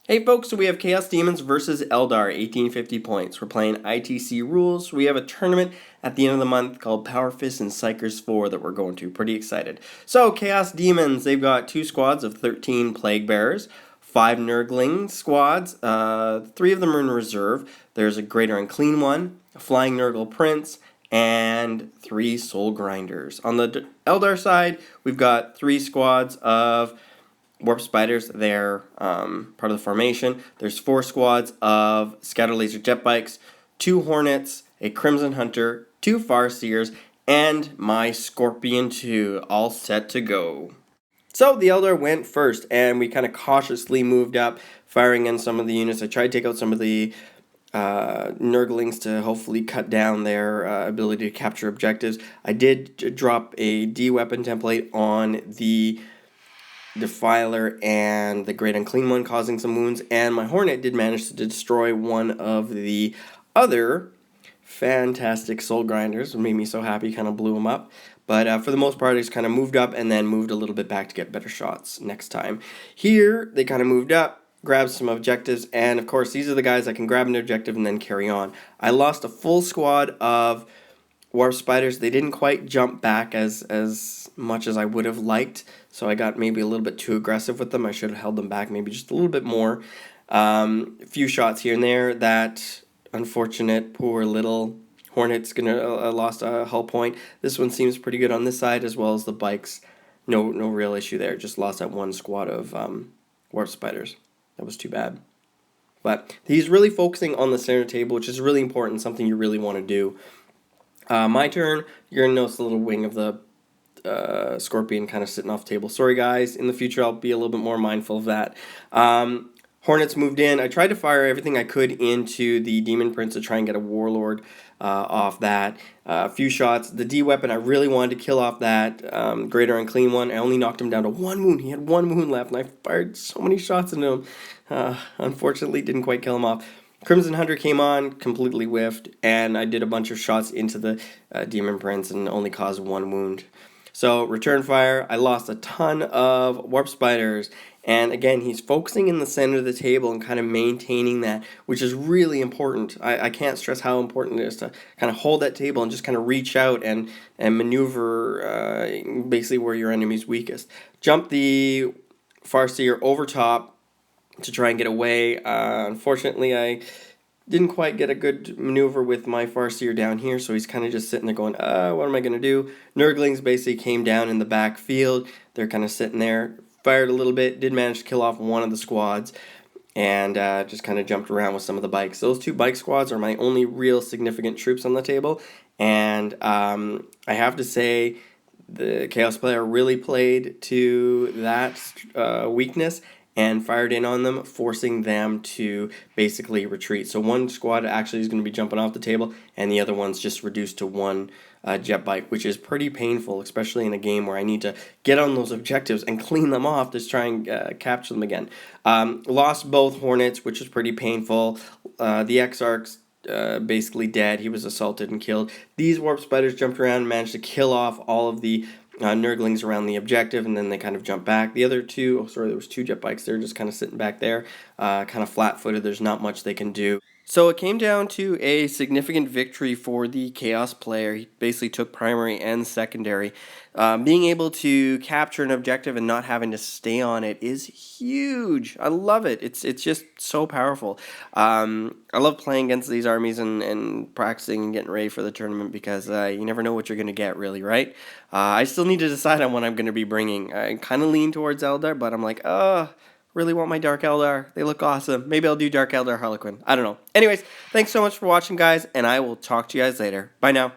Hey folks, so we have Chaos Daemons versus Eldar, 1850 points. We're playing ITC rules. We have a tournament at the end of the month called Power Fist and Psychers 4 that we're going to. Pretty excited. So, Chaos Daemons, they've got 2 squads of 13 Plague Bearers, 5 Nurgling squads, 3 of them are in reserve. There's a Greater Unclean one, a Flying Nurgle Prince, and 3 Soul Grinders. On the Eldar side, we've got 3 squads of Warp Spiders, they're part of the formation. There's 4 squads of Scatter Laser Jet Bikes, 2 Hornets, a Crimson Hunter, 2 Farseers, and my Scorpion 2, all set to go. So the Eldar went first, and we kind of cautiously moved up, firing in some of the units. I tried to take out some of the Nurglings to hopefully cut down their ability to capture objectives. I did drop a D-weapon template on the Defiler and the Great Unclean one, causing some wounds, and my Hornet did manage to destroy one of the other fantastic Soul Grinders. It made me so happy, kind of blew them up. But for the most part, I just kind of moved up and then moved a little bit back to get better shots next time. Here, they kind of moved up, grabbed some objectives, and of course, these are the guys that can grab an objective and then carry on. I lost a full squad of Warp Spiders. They didn't quite jump back as much as I would have liked, so I got maybe a little bit too aggressive with them. I should have held them back maybe just a little bit more. A few shots here and there. That unfortunate poor little Hornet's gonna lost a hull point. This one seems pretty good on this side, as well as the bikes. No real issue there. Just lost that one squad of Warp Spiders. That was too bad. But he's really focusing on the center table, which is really important, something you really want to do. My turn. You're going to notice the little wing of the Scorpion kind of sitting off the table. Sorry, guys. In the future, I'll be a little bit more mindful of that. Hornets moved in. I tried to fire everything I could into the Demon Prince to try and get a Warlord off that. A few shots. The D-weapon, I really wanted to kill off that Greater Unclean one. I only knocked him down to 1 wound. He had 1 wound left, and I fired so many shots into him. Unfortunately, didn't quite kill him off. Crimson Hunter came on, completely whiffed, and I did a bunch of shots into the Demon Prince and only caused 1 wound. So, return fire, I lost a ton of Warp Spiders, and again, he's focusing in the center of the table and kind of maintaining that, which is really important. I can't stress how important it is to kind of hold that table and just kind of reach out and maneuver basically where your enemy's weakest. Jump the Farseer over top to try and get away. Unfortunately, I didn't quite get a good maneuver with my Farseer down here, so he's kind of just sitting there going, what am I going to do? Nurglings basically came down in the backfield. They're kind of sitting there, fired a little bit, did manage to kill off one of the squads, and just kind of jumped around with some of the bikes. Those 2 bike squads are my only real significant troops on the table, and I have to say the Chaos player really played to that weakness and fired in on them, forcing them to basically retreat. So one squad actually is going to be jumping off the table, and the other one's just reduced to 1 jet bike, which is pretty painful, especially in a game where I need to get on those objectives and clean them off to try and capture them again. Lost both Hornets, which is pretty painful. The Exarch's basically dead. He was assaulted and killed. These Warp Spiders jumped around and managed to kill off all of the Nurglings around the objective, and then they kind of jump back. The other 2, there was 2 jet bikes. They're just kind of sitting back there, kind of flat-footed. There's not much they can do. So it came down to a significant victory for the Chaos player. He basically took primary and secondary. Being able to capture an objective and not having to stay on it is huge. I love it. It's just so powerful. I love playing against these armies and practicing and getting ready for the tournament because you never know what you're going to get, really, right? I still need to decide on what I'm going to be bringing. I kind of lean towards Eldar, but I'm like, really want my Dark Eldar. They look awesome. Maybe I'll do Dark Eldar Harlequin. I don't know. Anyways, thanks so much for watching, guys, and I will talk to you guys later. Bye now.